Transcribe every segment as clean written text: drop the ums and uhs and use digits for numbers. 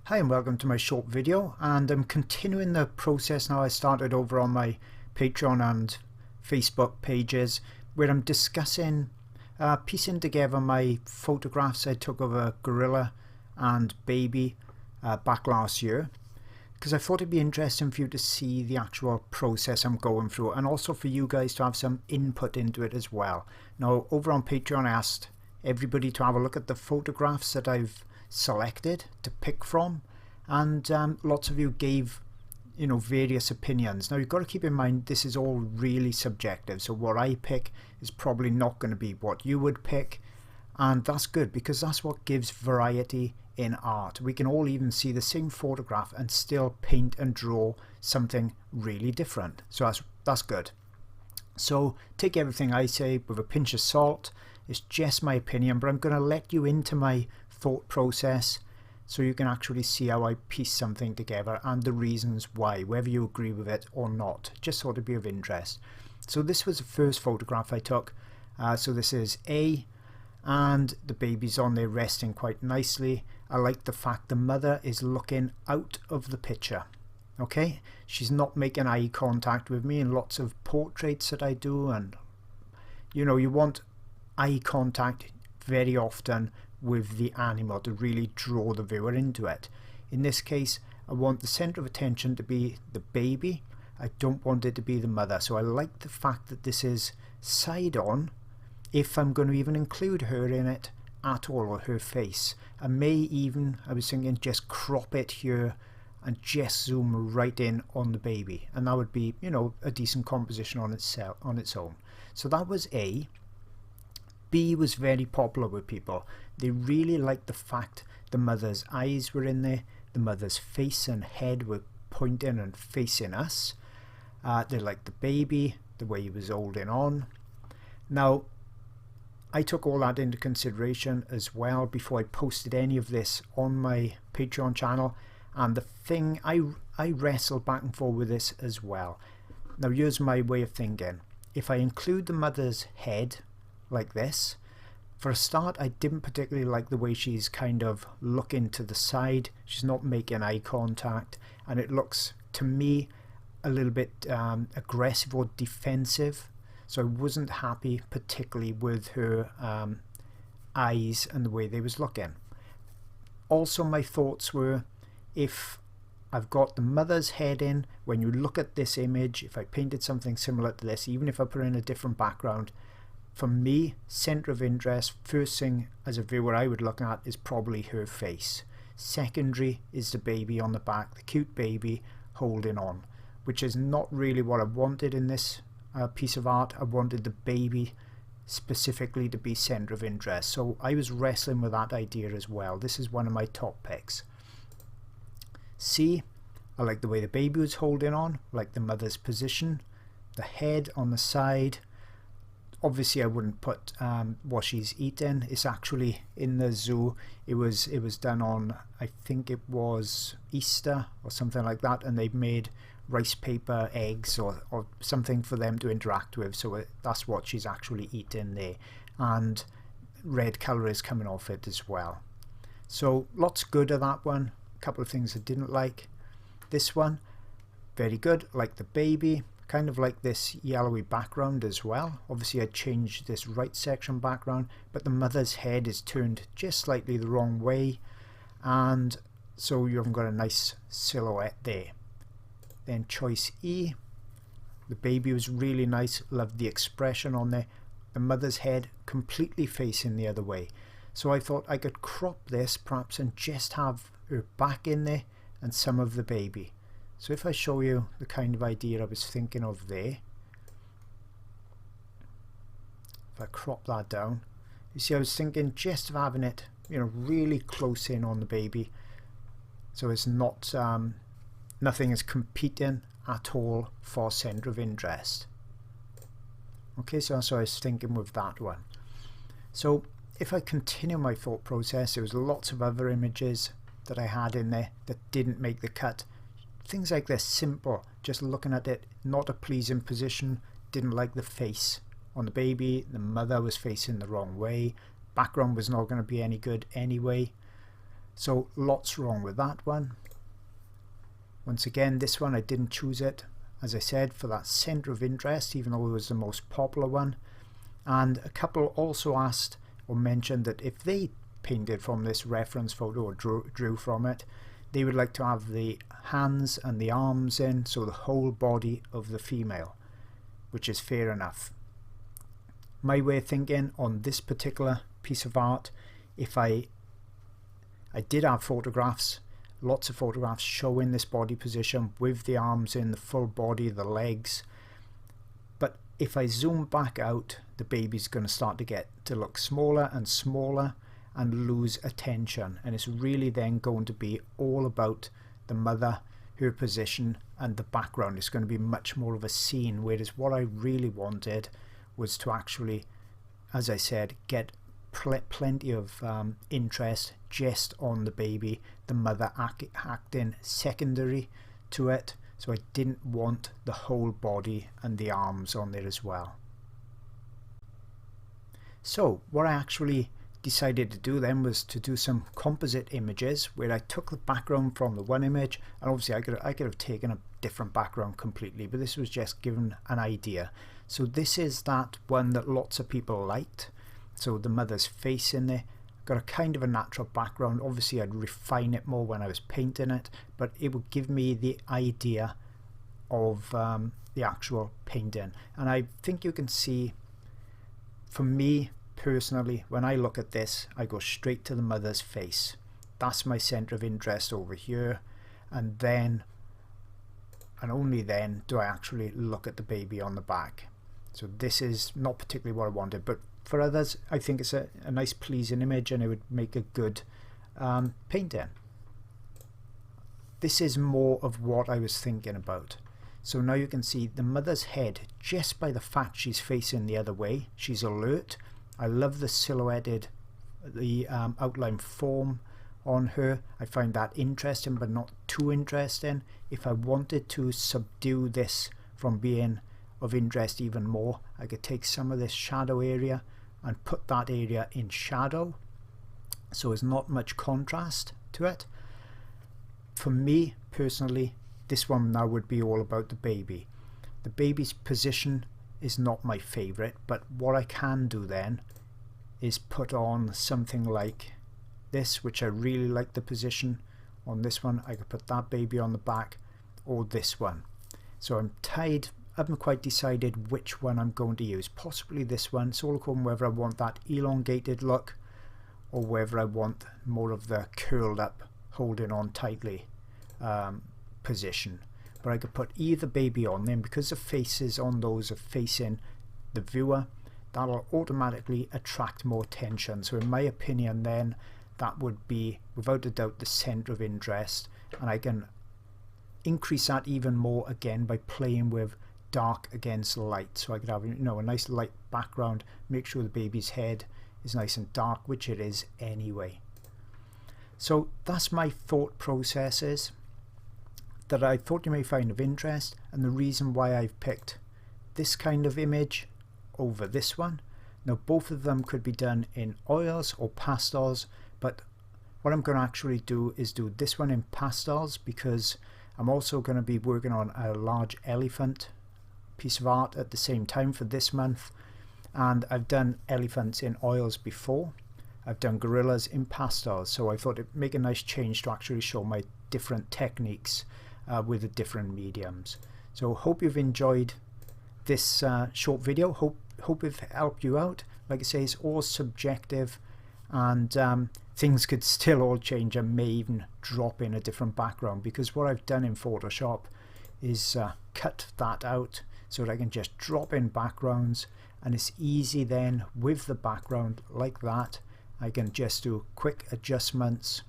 Hi and welcome to my short video, and I'm continuing the process now I started over on my Patreon and Facebook pages, where I'm discussing piecing together my photographs I took of a gorilla and baby back last year, because I thought it'd be interesting for you to see the actual process I'm going through, and also for you guys to have some input into it as well. Now over on Patreon I asked everybody to have a look at the photographs that I've selected to pick from, and lots of you gave various opinions. Now you've got to keep in mind this is all really subjective, so what I pick is probably not going to be what you would pick, and that's good because that's what gives variety in art. We can all even see the same photograph and still paint and draw something really different, so that's good. So take everything I say with a pinch of salt. It's just my opinion, but I'm going to let you into my thought process so you can actually see how I piece something together and the reasons why, whether you agree with it or not. Just thought it'd be of interest. So this was the first photograph I took. So this is A, and the baby's on there resting quite nicely. I like the fact the mother is looking out of the picture. Okay, she's not making eye contact with me in lots of portraits that I do, and you want eye contact very often with the animal to really draw the viewer into it. In this case I want the center of attention to be the baby. I don't want it to be the mother, so I like the fact that this is side on, if I'm going to even include her in it at all, or her face. I may even, I was thinking, just crop it here and just zoom right in on the baby, and that would be a decent composition on its own. So that was A. B was very popular with people. They really liked the fact the mother's eyes were in there, the mother's face and head were pointing and facing us. They liked the baby, the way he was holding on. Now I took all that into consideration as well before I posted any of this on my Patreon channel, and the thing I wrestled back and forth with this as well. Now here's my way of thinking. If I include the mother's head like this, for a start I didn't particularly like the way she's kind of looking to the side. She's not making eye contact, and it looks to me a little bit aggressive or defensive, so I wasn't happy particularly with her eyes and the way they was looking. Also my thoughts were, if I've got the mother's head in, when you look at this image, if I painted something similar to this, even if I put in a different background, for me, center of interest, first thing as a viewer I would look at is probably her face. Secondary is the baby on the back, the cute baby holding on, which is not really what I wanted in this piece of art. I wanted the baby specifically to be center of interest, so I was wrestling with that idea as well. This is one of my top picks. C, I like the way the baby was holding on, like the mother's position, the head on the side. Obviously I wouldn't put what she's eating. It's actually in the zoo. It was done on, I think it was Easter or something like that, and they made rice paper eggs or something for them to interact with, so that's what she's actually eating there, and red colour is coming off it as well. So lots good of that one. A couple of things I didn't like. This one, very good, like the baby. Kind of like this yellowy background as well. Obviously I changed this right section background, but the mother's head is turned just slightly the wrong way, and so you haven't got a nice silhouette there. Then choice E, the baby was really nice, loved the expression on there. The mother's head completely facing the other way, so I thought I could crop this perhaps and just have her back in there and some of the baby. So if I show you the kind of idea I was thinking of there, if I crop that down, you see I was thinking just of having it really close in on the baby, so it's not nothing is competing at all for center of interest. Okay, so that's what I was thinking with that one. So if I continue my thought process, there was lots of other images that I had in there that didn't make the cut. Things like this, simple, just looking at it, not a pleasing position, didn't like the face on the baby, the mother was facing the wrong way, background was not going to be any good anyway. So lots wrong with that one. Once again, this one I didn't choose it, as I said, for that centre of interest, even though it was the most popular one. And a couple also asked or mentioned that if they painted from this reference photo or drew from it, they would like to have the hands and the arms in, so the whole body of the female, which is fair enough. My way of thinking on this particular piece of art, if I did have photographs, lots of photographs showing this body position with the arms in, the full body, the legs, but if I zoom back out, the baby's going to start to look smaller and smaller and lose attention, and it's really then going to be all about the mother, her position and the background. It's going to be much more of a scene, whereas what I really wanted was to actually, as I said, get plenty of interest just on the baby, the mother acting secondary to it. So I didn't want the whole body and the arms on there as well. So what I actually decided to do then was to do some composite images, where I took the background from the one image, and obviously I could have taken a different background completely, but this was just given an idea. So this is that one that lots of people liked. So the mother's face in there, got a kind of a natural background. Obviously I'd refine it more when I was painting it, but it would give me the idea of the actual painting. And I think you can see, for me personally, when I look at this, I go straight to the mother's face. That's my center of interest over here, and then and only then do I actually look at the baby on the back. So this is not particularly what I wanted, but for others I think it's a nice pleasing image, and it would make a good painting. This is more of what I was thinking about. So now you can see the mother's head, just by the fact she's facing the other way, she's alert. I love the silhouetted, the outline form on her. I find that interesting, but not too interesting. If I wanted to subdue this from being of interest even more, I could take some of this shadow area and put that area in shadow, so there's not much contrast to it. For me personally, this one now would be all about the baby. The baby's position is not my favorite, but what I can do then is put on something like this, which I really like the position on this one. I could put that baby on the back, or this one. So I'm tied, I haven't quite decided which one I'm going to use. Possibly this one. It's all according whether I want that elongated look or whether I want more of the curled up, holding on tightly position. But I could put either baby on then, because the faces on those are facing the viewer, that'll automatically attract more attention. So in my opinion then, that would be without a doubt the center of interest, and I can increase that even more again by playing with dark against light. So I could have, you know, a nice light background, make sure the baby's head is nice and dark, which it is anyway. So that's my thought processes that I thought you may find of interest, and the reason why I've picked this kind of image over this one. Now both of them could be done in oils or pastels, but what I'm going to actually do is do this one in pastels, because I'm also going to be working on a large elephant piece of art at the same time for this month, and I've done elephants in oils before. I've done gorillas in pastels, so I thought it'd make a nice change to actually show my different techniques with the different mediums. So hope you've enjoyed this short video. Hope it helped you out. Like I say, it's all subjective, and things could still all change. I may even drop in a different background, because what I've done in Photoshop is cut that out so that I can just drop in backgrounds, and it's easy then with the background like that. I can just do quick adjustments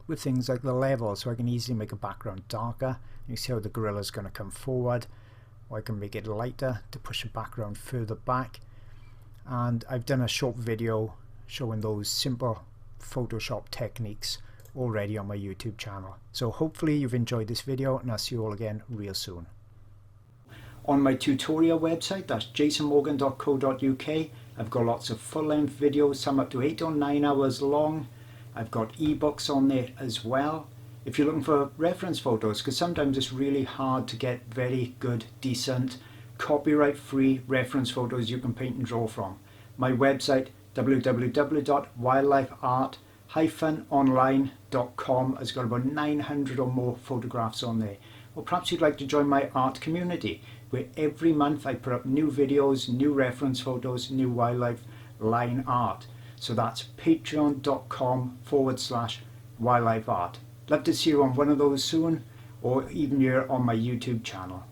with things like the level, so I can easily make a background darker. You see how the gorilla is going to come forward, or I can make it lighter to push the background further back. And I've done a short video showing those simple Photoshop techniques already on my YouTube channel. So hopefully you've enjoyed this video, and I'll see you all again real soon. On my tutorial website, that's jasonmorgan.co.uk, I've got lots of full-length videos, some up to 8 or 9 hours long, I've got ebooks on there as well. If you're looking for reference photos, because sometimes it's really hard to get very good, decent, copyright-free reference photos you can paint and draw from. My website, www.wildlifeart-online.com, has got about 900 or more photographs on there. Or perhaps you'd like to join my art community, where every month I put up new videos, new reference photos, new wildlife line art. So that's patreon.com/wildlifeart. Love to see you on one of those soon, or even here on my YouTube channel.